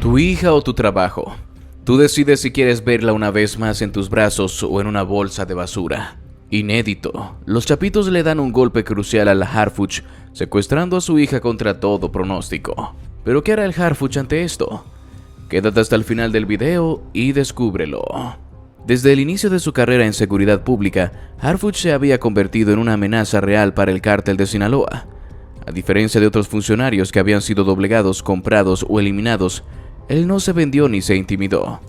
Tu hija o tu trabajo. Tú decides si quieres verla una vez más en tus brazos o en una bolsa de basura. Inédito. Los Chapitos le dan un golpe crucial al Harfuch, secuestrando a su hija contra todo pronóstico. ¿Pero qué hará el Harfuch ante esto? Quédate hasta el final del video y descúbrelo. Desde el inicio de su carrera en seguridad pública, Harfuch se había convertido en una amenaza real para el cártel de Sinaloa. A diferencia de otros funcionarios que habían sido doblegados, comprados o eliminados, él no se vendió ni se intimidó.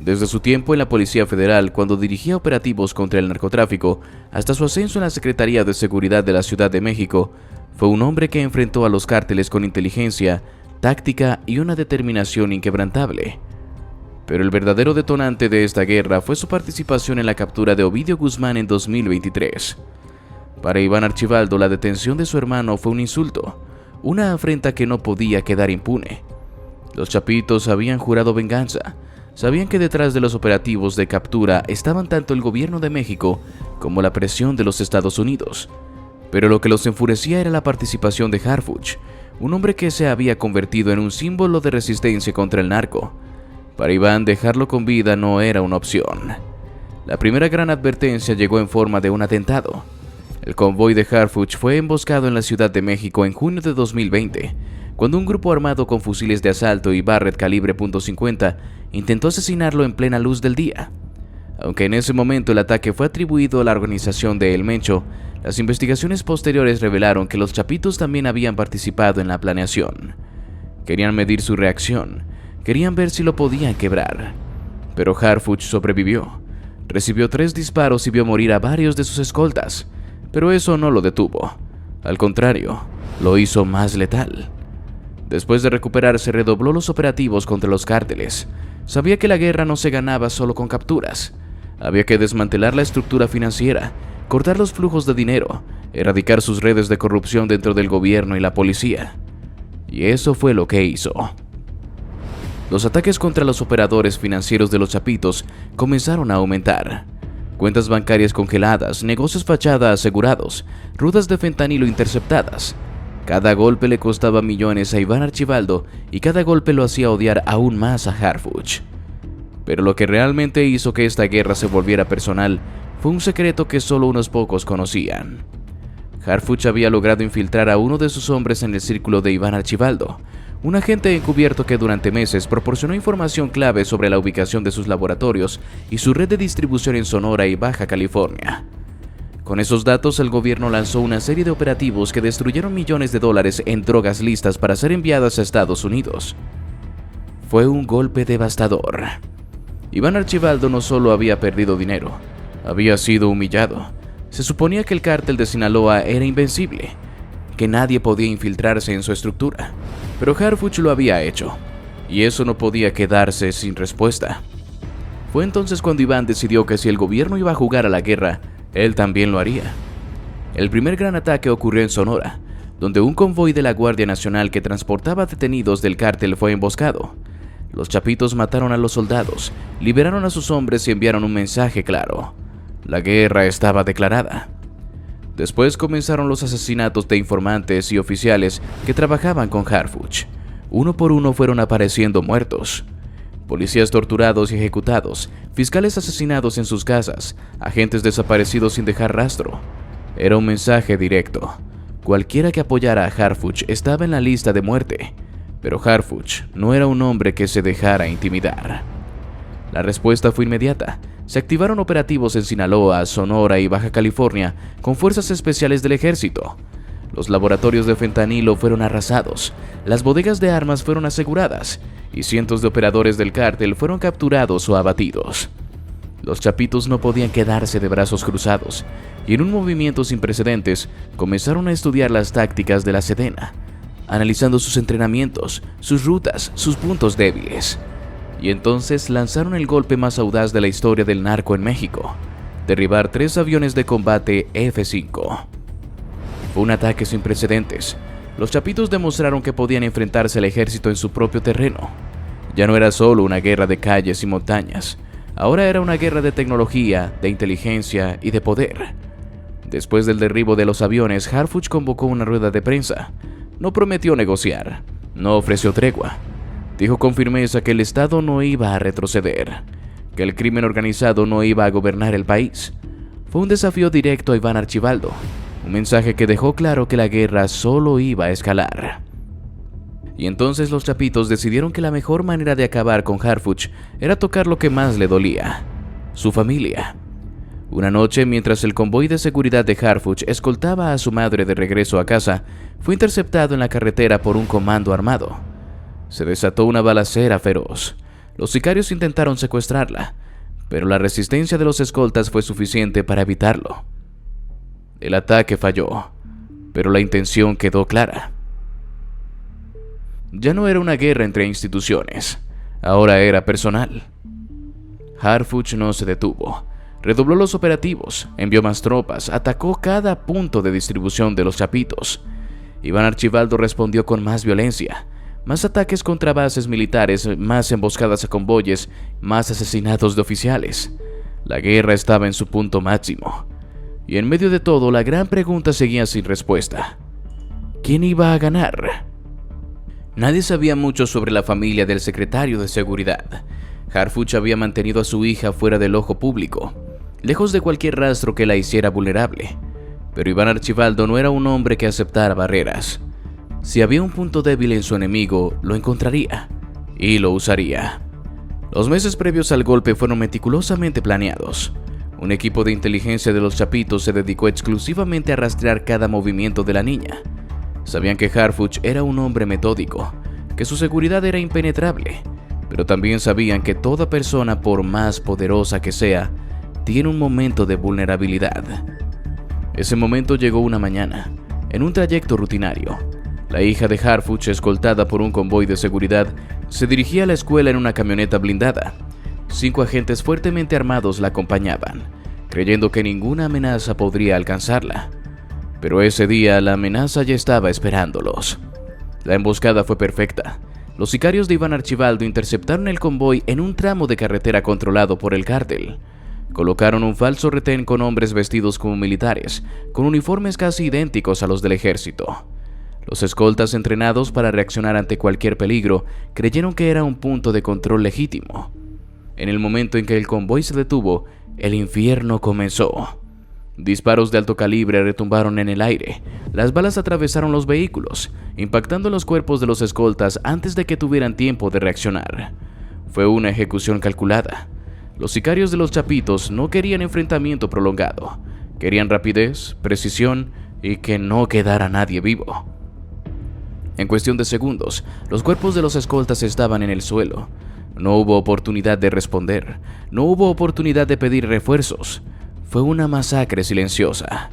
Desde su tiempo en la Policía Federal, cuando dirigía operativos contra el narcotráfico, hasta su ascenso en la Secretaría de Seguridad de la Ciudad de México, fue un hombre que enfrentó a los cárteles con inteligencia, táctica y una determinación inquebrantable. Pero el verdadero detonante de esta guerra fue su participación en la captura de Ovidio Guzmán en 2023. Para Iván Archibaldo, la detención de su hermano fue un insulto, una afrenta que no podía quedar impune. Los Chapitos habían jurado venganza, sabían que detrás de los operativos de captura estaban tanto el gobierno de México como la presión de los Estados Unidos. Pero lo que los enfurecía era la participación de Harfuch, un hombre que se había convertido en un símbolo de resistencia contra el narco. Para Iván, dejarlo con vida no era una opción. La primera gran advertencia llegó en forma de un atentado. El convoy de Harfuch fue emboscado en la Ciudad de México en junio de 2020, cuando un grupo armado con fusiles de asalto y Barrett calibre .50 intentó asesinarlo en plena luz del día. Aunque en ese momento el ataque fue atribuido a la organización de El Mencho, las investigaciones posteriores revelaron que los Chapitos también habían participado en la planeación. Querían medir su reacción, querían ver si lo podían quebrar. Pero Harfuch sobrevivió. Recibió 3 disparos y vio morir a varios de sus escoltas, pero eso no lo detuvo. Al contrario, lo hizo más letal. Después de recuperarse, redobló los operativos contra los cárteles. Sabía que la guerra no se ganaba solo con capturas. Había que desmantelar la estructura financiera, cortar los flujos de dinero, erradicar sus redes de corrupción dentro del gobierno y la policía. Y eso fue lo que hizo. Los ataques contra los operadores financieros de los Chapitos comenzaron a aumentar. Cuentas bancarias congeladas, negocios fachada asegurados, rutas de fentanilo interceptadas. Cada golpe le costaba millones a Iván Archibaldo y cada golpe lo hacía odiar aún más a Harfuch. Pero lo que realmente hizo que esta guerra se volviera personal fue un secreto que solo unos pocos conocían. Harfuch había logrado infiltrar a uno de sus hombres en el círculo de Iván Archibaldo, un agente encubierto que durante meses proporcionó información clave sobre la ubicación de sus laboratorios y su red de distribución en Sonora y Baja California. Con esos datos, el gobierno lanzó una serie de operativos que destruyeron millones de dólares en drogas listas para ser enviadas a Estados Unidos. Fue un golpe devastador. Iván Archibaldo no solo había perdido dinero, había sido humillado. Se suponía que el cártel de Sinaloa era invencible, que nadie podía infiltrarse en su estructura, pero Harfuch lo había hecho, y eso no podía quedarse sin respuesta. Fue entonces cuando Iván decidió que si el gobierno iba a jugar a la guerra, él también lo haría. El primer gran ataque ocurrió en Sonora, donde un convoy de la Guardia Nacional que transportaba detenidos del cártel fue emboscado. Los Chapitos mataron a los soldados, liberaron a sus hombres y enviaron un mensaje claro: la guerra estaba declarada. Después comenzaron los asesinatos de informantes y oficiales que trabajaban con Harfuch. Uno por uno fueron apareciendo muertos. Policías torturados y ejecutados, fiscales asesinados en sus casas, agentes desaparecidos sin dejar rastro. Era un mensaje directo. Cualquiera que apoyara a Harfuch estaba en la lista de muerte, pero Harfuch no era un hombre que se dejara intimidar. La respuesta fue inmediata. Se activaron operativos en Sinaloa, Sonora y Baja California con fuerzas especiales del ejército. Los laboratorios de fentanilo fueron arrasados, las bodegas de armas fueron aseguradas y cientos de operadores del cártel fueron capturados o abatidos. Los Chapitos no podían quedarse de brazos cruzados y en un movimiento sin precedentes comenzaron a estudiar las tácticas de la Sedena, analizando sus entrenamientos, sus rutas, sus puntos débiles. Y entonces lanzaron el golpe más audaz de la historia del narco en México: derribar 3 aviones de combate F-5. Fue un ataque sin precedentes. Los Chapitos demostraron que podían enfrentarse al ejército en su propio terreno. Ya no era solo una guerra de calles y montañas, ahora era una guerra de tecnología, de inteligencia y de poder. Después del derribo de los aviones, Harfuch convocó una rueda de prensa. No prometió negociar, no ofreció tregua. Dijo con firmeza que el Estado no iba a retroceder, que el crimen organizado no iba a gobernar el país. Fue un desafío directo a Iván Archibaldo, un mensaje que dejó claro que la guerra solo iba a escalar. Y entonces los chapitos decidieron que la mejor manera de acabar con Harfuch era tocar lo que más le dolía: su familia. Una noche, mientras el convoy de seguridad de Harfuch escoltaba a su madre de regreso a casa, fue interceptado en la carretera por un comando armado. Se desató una balacera feroz. Los sicarios intentaron secuestrarla, pero la resistencia de los escoltas fue suficiente para evitarlo. El ataque falló, pero la intención quedó clara. Ya no era una guerra entre instituciones, ahora era personal. Harfuch no se detuvo. Redobló los operativos, envió más tropas, atacó cada punto de distribución de los chapitos. Iván Archibaldo respondió con más violencia, más ataques contra bases militares, más emboscadas a convoyes, más asesinatos de oficiales. La guerra estaba en su punto máximo. Y en medio de todo, la gran pregunta seguía sin respuesta: ¿quién iba a ganar? Nadie sabía mucho sobre la familia del secretario de Seguridad. Harfuch había mantenido a su hija fuera del ojo público, lejos de cualquier rastro que la hiciera vulnerable. Pero Iván Archibaldo no era un hombre que aceptara barreras. Si había un punto débil en su enemigo, lo encontraría y lo usaría. Los meses previos al golpe fueron meticulosamente planeados. Un equipo de inteligencia de los chapitos se dedicó exclusivamente a rastrear cada movimiento de la niña. Sabían que Harfuch era un hombre metódico, que su seguridad era impenetrable, pero también sabían que toda persona, por más poderosa que sea, tiene un momento de vulnerabilidad. Ese momento llegó una mañana, en un trayecto rutinario. La hija de Harfuch, escoltada por un convoy de seguridad, se dirigía a la escuela en una camioneta blindada. 5 agentes fuertemente armados la acompañaban, creyendo que ninguna amenaza podría alcanzarla. Pero ese día la amenaza ya estaba esperándolos. La emboscada fue perfecta. Los sicarios de Iván Archibaldo interceptaron el convoy en un tramo de carretera controlado por el cártel. Colocaron un falso retén con hombres vestidos como militares, con uniformes casi idénticos a los del ejército. Los escoltas, entrenados para reaccionar ante cualquier peligro, creyeron que era un punto de control legítimo. En el momento en que el convoy se detuvo, el infierno comenzó. Disparos de alto calibre retumbaron en el aire. Las balas atravesaron los vehículos, impactando los cuerpos de los escoltas antes de que tuvieran tiempo de reaccionar. Fue una ejecución calculada. Los sicarios de los chapitos no querían enfrentamiento prolongado. Querían rapidez, precisión y que no quedara nadie vivo. En cuestión de segundos, los cuerpos de los escoltas estaban en el suelo. No hubo oportunidad de responder. No hubo oportunidad de pedir refuerzos. Fue una masacre silenciosa.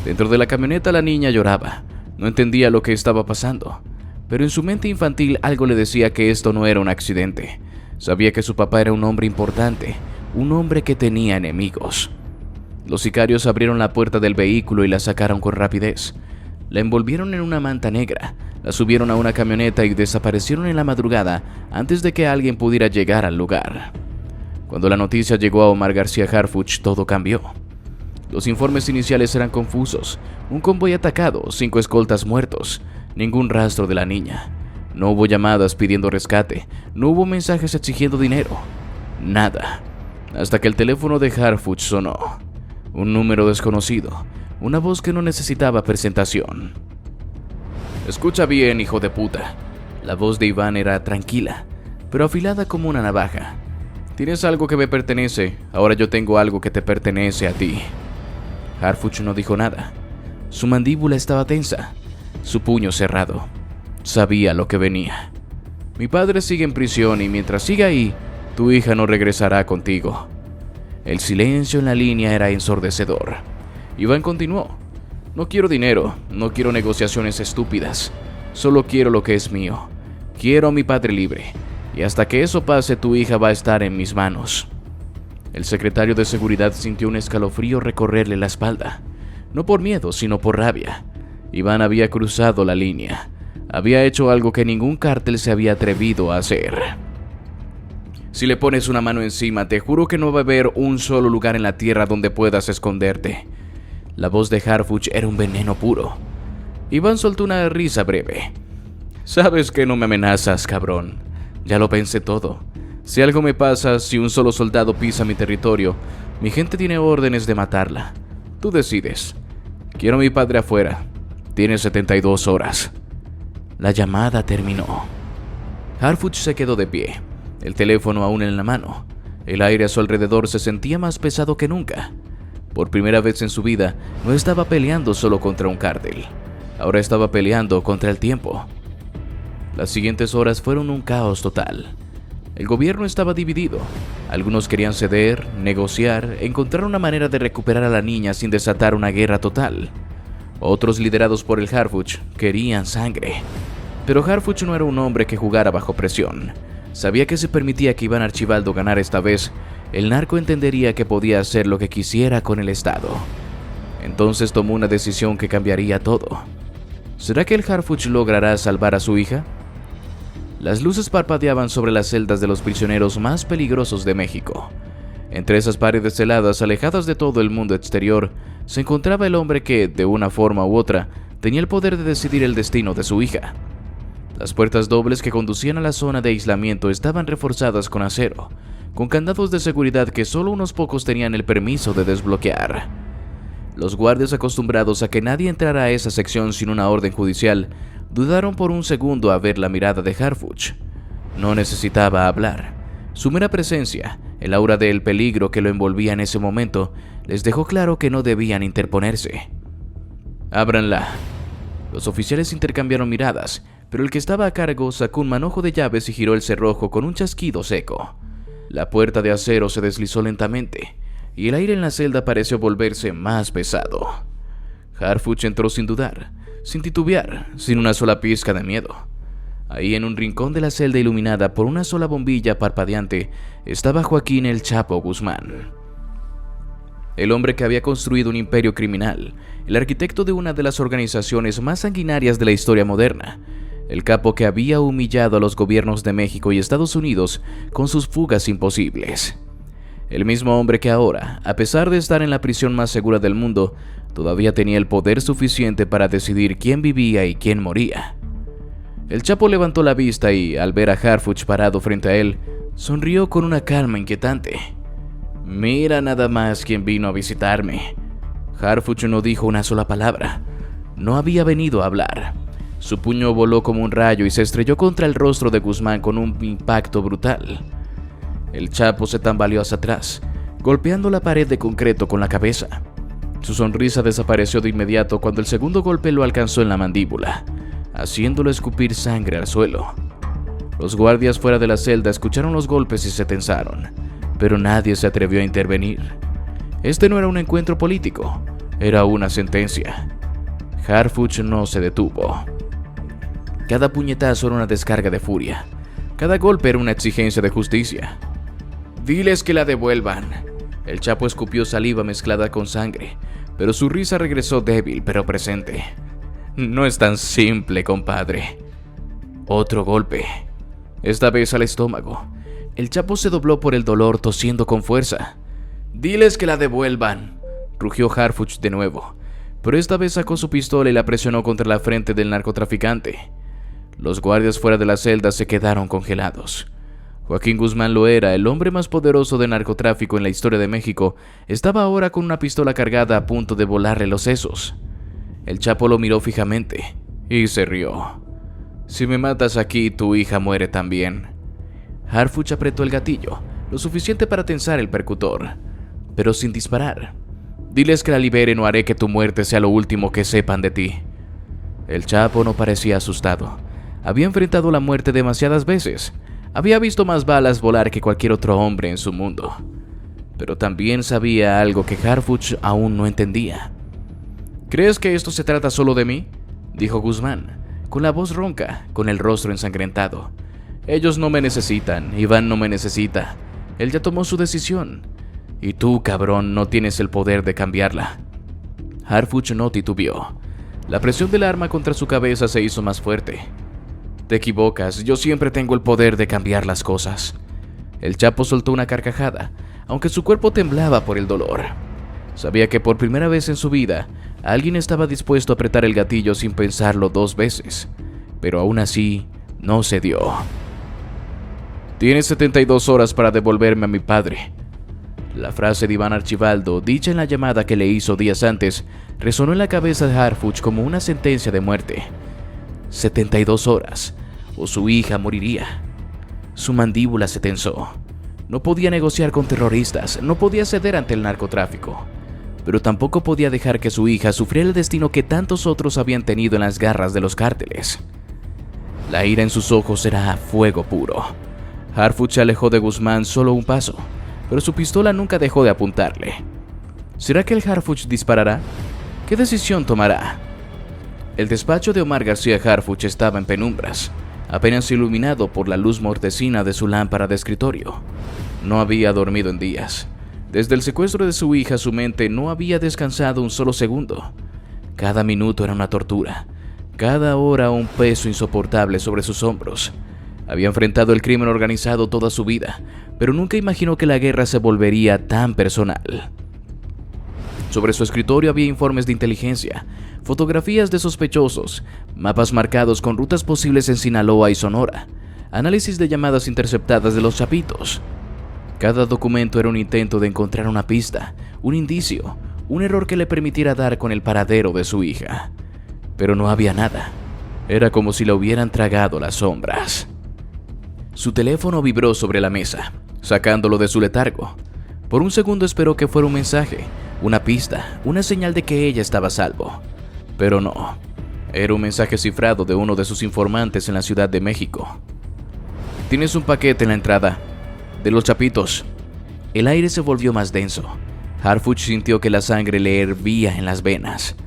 Dentro de la camioneta la niña lloraba. No entendía lo que estaba pasando, pero en su mente infantil algo le decía que esto no era un accidente. Sabía que su papá era un hombre importante, un hombre que tenía enemigos. Los sicarios abrieron la puerta del vehículo y la sacaron con rapidez. La envolvieron en una manta negra, la subieron a una camioneta y desaparecieron en la madrugada antes de que alguien pudiera llegar al lugar. Cuando la noticia llegó a Omar García Harfuch, todo cambió. Los informes iniciales eran confusos. Un convoy atacado, 5 escoltas muertos, ningún rastro de la niña. No hubo llamadas pidiendo rescate, no hubo mensajes exigiendo dinero. Nada. Hasta que el teléfono de Harfuch sonó. Un número desconocido, una voz que no necesitaba presentación. «Escucha bien, hijo de puta». La voz de Iván era tranquila, pero afilada como una navaja. «Tienes algo que me pertenece, ahora yo tengo algo que te pertenece a ti». Harfuch no dijo nada. Su mandíbula estaba tensa, su puño cerrado. Sabía lo que venía. «Mi padre sigue en prisión y mientras siga ahí, tu hija no regresará contigo». El silencio en la línea era ensordecedor. Iván continuó. «No quiero dinero, no quiero negociaciones estúpidas. Solo quiero lo que es mío. Quiero a mi padre libre. Y hasta que eso pase, tu hija va a estar en mis manos». El secretario de Seguridad sintió un escalofrío recorrerle la espalda. No por miedo, sino por rabia. Iván había cruzado la línea. Había hecho algo que ningún cártel se había atrevido a hacer. «Si le pones una mano encima, te juro que no va a haber un solo lugar en la tierra donde puedas esconderte». La voz de Harfuch era un veneno puro. Iván soltó una risa breve. «Sabes que no me amenazas, cabrón. Ya lo pensé todo. Si algo me pasa, si un solo soldado pisa mi territorio, mi gente tiene órdenes de matarla. Tú decides. Quiero a mi padre afuera. Tiene 72 horas. La llamada terminó. Harfuch se quedó de pie, el teléfono aún en la mano. El aire a su alrededor se sentía más pesado que nunca. Por primera vez en su vida, no estaba peleando solo contra un cártel. Ahora estaba peleando contra el tiempo. Las siguientes horas fueron un caos total. El gobierno estaba dividido. Algunos querían ceder, negociar, encontrar una manera de recuperar a la niña sin desatar una guerra total. Otros, liderados por el Harfuch, querían sangre. Pero Harfuch no era un hombre que jugara bajo presión. Sabía que si permitía que Iván Archibaldo ganara esta vez, el narco entendería que podía hacer lo que quisiera con el Estado. Entonces tomó una decisión que cambiaría todo. ¿Será que el Harfuch logrará salvar a su hija? Las luces parpadeaban sobre las celdas de los prisioneros más peligrosos de México. Entre esas paredes heladas, alejadas de todo el mundo exterior, se encontraba el hombre que, de una forma u otra, tenía el poder de decidir el destino de su hija. Las puertas dobles que conducían a la zona de aislamiento estaban reforzadas con acero, con candados de seguridad que solo unos pocos tenían el permiso de desbloquear. Los guardias, acostumbrados a que nadie entrara a esa sección sin una orden judicial, dudaron por un segundo a ver la mirada de Harfuch. No necesitaba hablar. Su mera presencia, el aura del peligro que lo envolvía en ese momento, les dejó claro que no debían interponerse. «Ábranla». Los oficiales intercambiaron miradas, pero el que estaba a cargo sacó un manojo de llaves y giró el cerrojo con un chasquido seco. La puerta de acero se deslizó lentamente, y el aire en la celda pareció volverse más pesado. Harfuch entró sin dudar, sin titubear, sin una sola pizca de miedo. Ahí, en un rincón de la celda iluminada por una sola bombilla parpadeante, estaba Joaquín El Chapo Guzmán. El hombre que había construido un imperio criminal, el arquitecto de una de las organizaciones más sanguinarias de la historia moderna, el capo que había humillado a los gobiernos de México y Estados Unidos con sus fugas imposibles. El mismo hombre que ahora, a pesar de estar en la prisión más segura del mundo, todavía tenía el poder suficiente para decidir quién vivía y quién moría. El Chapo levantó la vista y, al ver a Harfuch parado frente a él, sonrió con una calma inquietante. «Mira nada más quién vino a visitarme». Harfuch no dijo una sola palabra. No había venido a hablar. Su puño voló como un rayo y se estrelló contra el rostro de Guzmán con un impacto brutal. El Chapo se tambaleó hacia atrás, golpeando la pared de concreto con la cabeza. Su sonrisa desapareció de inmediato cuando el segundo golpe lo alcanzó en la mandíbula, haciéndolo escupir sangre al suelo. Los guardias fuera de la celda escucharon los golpes y se tensaron, pero nadie se atrevió a intervenir. Este no era un encuentro político, era una sentencia. Harfuch no se detuvo. Cada puñetazo era una descarga de furia. Cada golpe era una exigencia de justicia. «Diles que la devuelvan». El Chapo escupió saliva mezclada con sangre, pero su risa regresó débil pero presente. «No es tan simple, compadre». Otro golpe, esta vez al estómago. El Chapo se dobló por el dolor, tosiendo con fuerza. «Diles que la devuelvan», rugió Harfuch de nuevo, pero esta vez sacó su pistola y la presionó contra la frente del narcotraficante. Los guardias fuera de la celda se quedaron congelados. Joaquín Guzmán Loera, el hombre más poderoso de narcotráfico en la historia de México, estaba ahora con una pistola cargada a punto de volarle los sesos. El Chapo lo miró fijamente y se rió. «Si me matas aquí, tu hija muere también». Harfuch apretó el gatillo, lo suficiente para tensar el percutor, pero sin disparar. «Diles que la liberen o haré que tu muerte sea lo último que sepan de ti». El Chapo no parecía asustado. Había enfrentado la muerte demasiadas veces. Había visto más balas volar que cualquier otro hombre en su mundo. Pero también sabía algo que Harfuch aún no entendía. «¿Crees que esto se trata solo de mí?», dijo Guzmán, con la voz ronca, con el rostro ensangrentado. «Ellos no me necesitan, Iván no me necesita. Él ya tomó su decisión. Y tú, cabrón, no tienes el poder de cambiarla». Harfuch no titubeó. La presión del arma contra su cabeza se hizo más fuerte. «Te equivocas, yo siempre tengo el poder de cambiar las cosas». El Chapo soltó una carcajada, aunque su cuerpo temblaba por el dolor. Sabía que por primera vez en su vida, alguien estaba dispuesto a apretar el gatillo sin pensarlo dos veces, pero aún así, no cedió. Tienes 72 horas para devolverme a mi padre. La frase de Iván Archibaldo, dicha en la llamada que le hizo días antes, resonó en la cabeza de Harfuch como una sentencia de muerte. 72 horas, o su hija moriría. Su mandíbula se tensó. No podía negociar con terroristas, no podía ceder ante el narcotráfico, pero tampoco podía dejar que su hija sufriera el destino que tantos otros habían tenido en las garras de los cárteles. La ira en sus ojos era fuego puro. Harfuch se alejó de Guzmán solo un paso, pero su pistola nunca dejó de apuntarle. ¿Será que el Harfuch disparará? ¿Qué decisión tomará? El despacho de Omar García Harfuch estaba en penumbras, apenas iluminado por la luz mortecina de su lámpara de escritorio. No había dormido en días. Desde el secuestro de su hija, su mente no había descansado un solo segundo. Cada minuto era una tortura, cada hora un peso insoportable sobre sus hombros. Había enfrentado el crimen organizado toda su vida, pero nunca imaginó que la guerra se volvería tan personal. Sobre su escritorio había informes de inteligencia, fotografías de sospechosos, mapas marcados con rutas posibles en Sinaloa y Sonora, análisis de llamadas interceptadas de los Chapitos. Cada documento era un intento de encontrar una pista, un indicio, un error que le permitiera dar con el paradero de su hija. Pero no había nada. Era como si la hubieran tragado las sombras. Su teléfono vibró sobre la mesa, sacándolo de su letargo. Por un segundo esperó que fuera un mensaje, una pista, una señal de que ella estaba a salvo. Pero no. Era un mensaje cifrado de uno de sus informantes en la Ciudad de México. Tienes un paquete en la entrada. De los Chapitos. El aire se volvió más denso. Harfuch sintió que la sangre le hervía en las venas.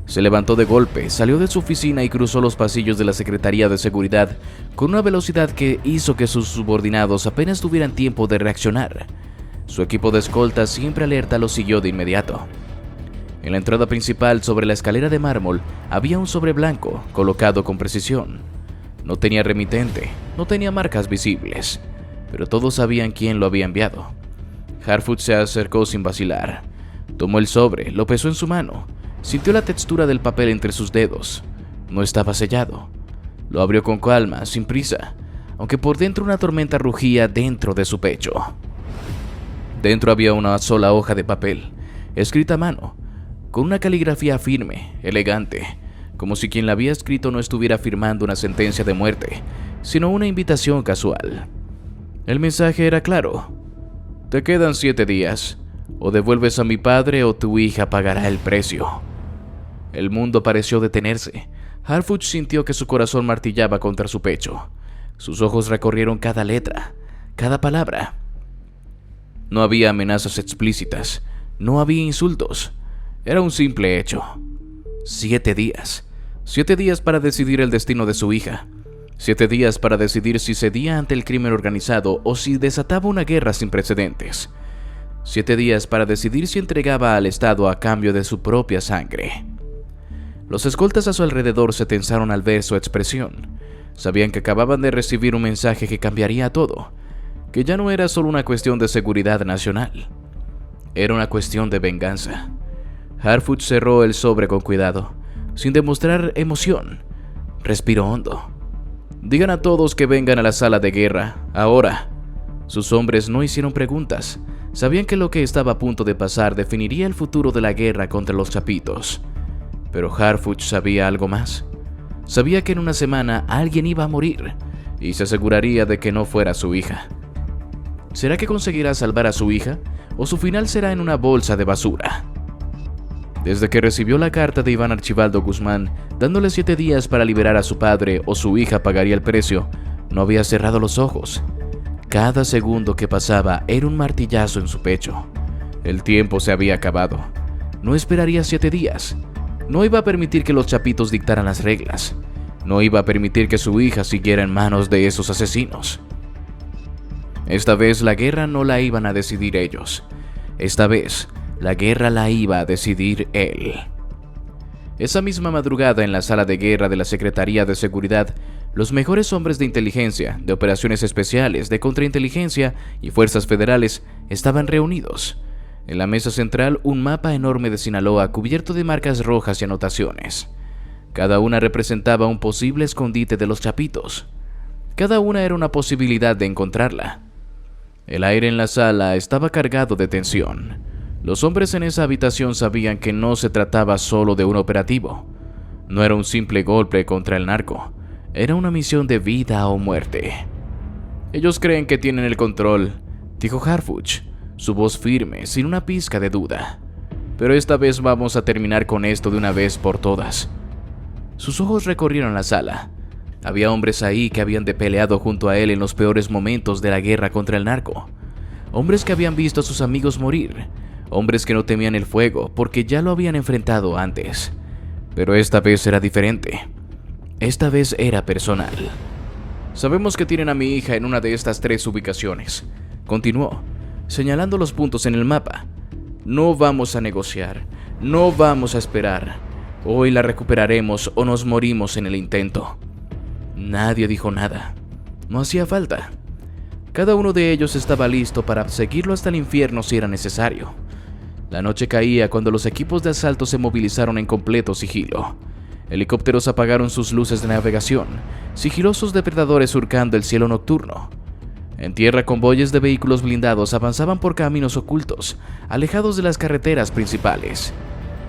Se levantó de golpe, salió de su oficina y cruzó los pasillos de la Secretaría de Seguridad con una velocidad que hizo que sus subordinados apenas tuvieran tiempo de reaccionar. Su equipo de escolta, siempre alerta, lo siguió de inmediato. En la entrada principal, sobre la escalera de mármol, había un sobre blanco, colocado con precisión. No tenía remitente, no tenía marcas visibles, pero todos sabían quién lo había enviado. Harfuch se acercó sin vacilar. Tomó el sobre, lo pesó en su mano, sintió la textura del papel entre sus dedos. No estaba sellado. Lo abrió con calma, sin prisa, aunque por dentro una tormenta rugía dentro de su pecho. Dentro había una sola hoja de papel, escrita a mano, con una caligrafía firme, elegante, como si quien la había escrito no estuviera firmando una sentencia de muerte, sino una invitación casual. El mensaje era claro: te quedan 7 días, o devuelves a mi padre o tu hija pagará el precio. El mundo pareció detenerse. Harfuch sintió que su corazón martillaba contra su pecho. Sus ojos recorrieron cada letra, cada palabra. No había amenazas explícitas, no había insultos. Era un simple hecho. 7 días. 7 días para decidir el destino de su hija. 7 días para decidir si cedía ante el crimen organizado o si desataba una guerra sin precedentes. 7 días para decidir si entregaba al Estado a cambio de su propia sangre. Los escoltas a su alrededor se tensaron al ver su expresión. Sabían que acababan de recibir un mensaje que cambiaría todo, que ya no era solo una cuestión de seguridad nacional. Era una cuestión de venganza. Harfuch cerró el sobre con cuidado, sin demostrar emoción. Respiró hondo. Digan a todos que vengan a la sala de guerra, ahora. Sus hombres no hicieron preguntas. Sabían que lo que estaba a punto de pasar definiría el futuro de la guerra contra los Chapitos. Pero Harfuch sabía algo más. Sabía que en una semana alguien iba a morir, y se aseguraría de que no fuera su hija. ¿Será que conseguirá salvar a su hija, o su final será en una bolsa de basura? Desde que recibió la carta de Iván Archibaldo Guzmán, dándole 7 días para liberar a su padre o su hija pagaría el precio, no había cerrado los ojos. Cada segundo que pasaba era un martillazo en su pecho. El tiempo se había acabado. No esperaría 7 días. No iba a permitir que los Chapitos dictaran las reglas. No iba a permitir que su hija siguiera en manos de esos asesinos. Esta vez la guerra no la iban a decidir ellos. Esta vez la guerra la iba a decidir él. Esa misma madrugada, en la sala de guerra de la Secretaría de Seguridad, los mejores hombres de inteligencia, de operaciones especiales, de contrainteligencia y fuerzas federales estaban reunidos. En la mesa central, un mapa enorme de Sinaloa cubierto de marcas rojas y anotaciones. Cada una representaba un posible escondite de los Chapitos. Cada una era una posibilidad de encontrarla. El aire en la sala estaba cargado de tensión. Los hombres en esa habitación sabían que no se trataba solo de un operativo. No era un simple golpe contra el narco. Era una misión de vida o muerte. Ellos creen que tienen el control, dijo Harfuch, su voz firme, sin una pizca de duda. Pero esta vez vamos a terminar con esto de una vez por todas. Sus ojos recorrieron la sala. Había hombres ahí que habían peleado junto a él en los peores momentos de la guerra contra el narco. Hombres que habían visto a sus amigos morir. Hombres que no temían el fuego porque ya lo habían enfrentado antes. Pero esta vez era diferente. Esta vez era personal. Sabemos que tienen a mi hija en una de estas 3 ubicaciones, continuó, señalando los puntos en el mapa. No vamos a negociar, no vamos a esperar. Hoy la recuperaremos o nos morimos en el intento. Nadie dijo nada. No hacía falta. Cada uno de ellos estaba listo para seguirlo hasta el infierno si era necesario. La noche caía cuando los equipos de asalto se movilizaron en completo sigilo. Helicópteros apagaron sus luces de navegación, sigilosos depredadores surcando el cielo nocturno. En tierra, convoyes de vehículos blindados avanzaban por caminos ocultos, alejados de las carreteras principales.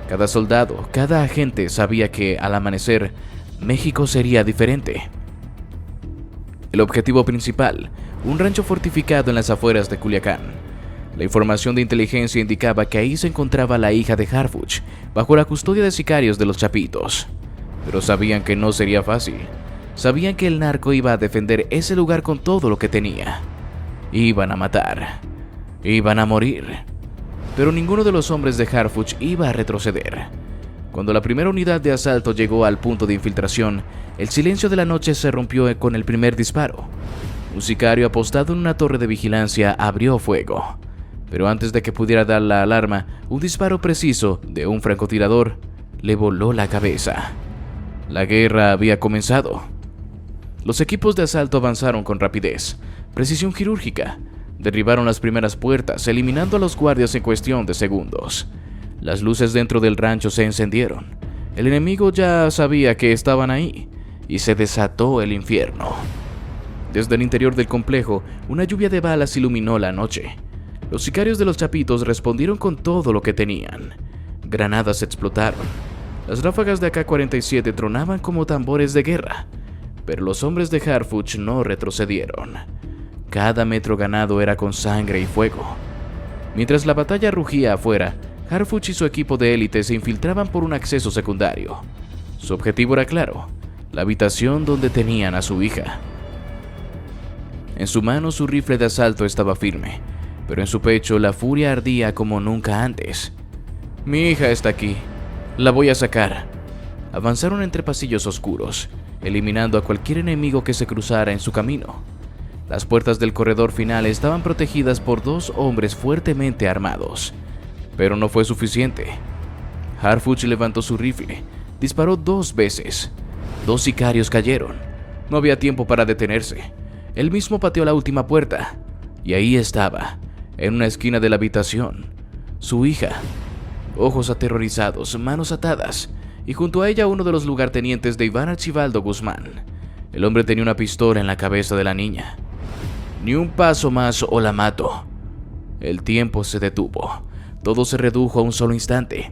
Cada soldado, cada agente sabía que, al amanecer, México sería diferente. El objetivo principal, un rancho fortificado en las afueras de Culiacán. La información de inteligencia indicaba que ahí se encontraba la hija de Harfuch, bajo la custodia de sicarios de los Chapitos. Pero sabían que no sería fácil. Sabían que el narco iba a defender ese lugar con todo lo que tenía. Iban a matar. Iban a morir. Pero ninguno de los hombres de Harfuch iba a retroceder. Cuando la primera unidad de asalto llegó al punto de infiltración, el silencio de la noche se rompió con el primer disparo. Un sicario apostado en una torre de vigilancia abrió fuego. Pero antes de que pudiera dar la alarma, un disparo preciso de un francotirador le voló la cabeza. La guerra había comenzado. Los equipos de asalto avanzaron con rapidez, precisión quirúrgica. Derribaron las primeras puertas, eliminando a los guardias en cuestión de segundos. Las luces dentro del rancho se encendieron. El enemigo ya sabía que estaban ahí, y se desató el infierno. Desde el interior del complejo, una lluvia de balas iluminó la noche. Los sicarios de los Chapitos respondieron con todo lo que tenían. Granadas explotaron. Las ráfagas de AK-47 tronaban como tambores de guerra, pero los hombres de Harfuch no retrocedieron. Cada metro ganado era con sangre y fuego. Mientras la batalla rugía afuera, Harfuch y su equipo de élite se infiltraban por un acceso secundario. Su objetivo era claro, la habitación donde tenían a su hija. En su mano su rifle de asalto estaba firme, pero en su pecho la furia ardía como nunca antes. Mi hija está aquí. La voy a sacar. Avanzaron entre pasillos oscuros, eliminando a cualquier enemigo que se cruzara en su camino. Las puertas del corredor final estaban protegidas por 2 hombres fuertemente armados. Pero no fue suficiente. Harfuch levantó su rifle, disparó 2 veces. 2 sicarios cayeron. No había tiempo para detenerse. Él mismo pateó la última puerta, y ahí estaba, en una esquina de la habitación, su hija. Ojos aterrorizados, manos atadas, y junto a ella uno de los lugartenientes de Iván Archibaldo Guzmán. El hombre tenía una pistola en la cabeza de la niña. Ni un paso más o la mato. El tiempo se detuvo. Todo se redujo a un solo instante.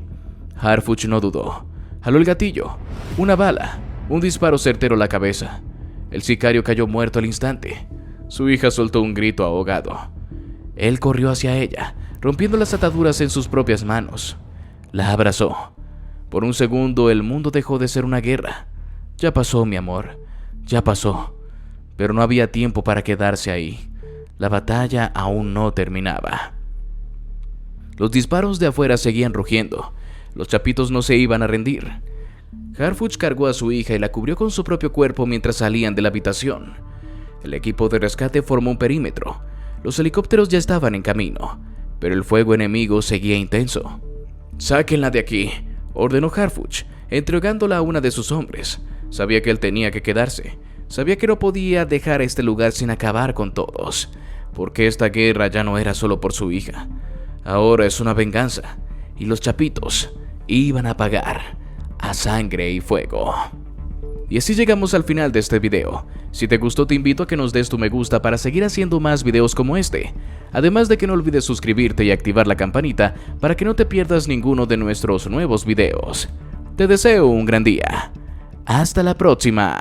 Harfuch no dudó. Jaló el gatillo. Una bala. Un disparo certero a la cabeza. El sicario cayó muerto al instante. Su hija soltó un grito ahogado. Él corrió hacia ella, rompiendo las ataduras en sus propias manos. La abrazó. Por un segundo el mundo dejó de ser una guerra. Ya pasó, mi amor. Ya pasó. Pero no había tiempo para quedarse ahí. La batalla aún no terminaba. Los disparos de afuera seguían rugiendo. Los Chapitos no se iban a rendir. Harfuch cargó a su hija y la cubrió con su propio cuerpo mientras salían de la habitación. El equipo de rescate formó un perímetro. Los helicópteros ya estaban en camino, pero el fuego enemigo seguía intenso. «Sáquenla de aquí», ordenó Harfuch, entregándola a una de sus hombres. Sabía que él tenía que quedarse. Sabía que no podía dejar este lugar sin acabar con todos, porque esta guerra ya no era solo por su hija. Ahora es una venganza, y los Chapitos iban a pagar a sangre y fuego. Y así llegamos al final de este video. Si te gustó, te invito a que nos des tu me gusta para seguir haciendo más videos como este. Además de que no olvides suscribirte y activar la campanita para que no te pierdas ninguno de nuestros nuevos videos. Te deseo un gran día. Hasta la próxima.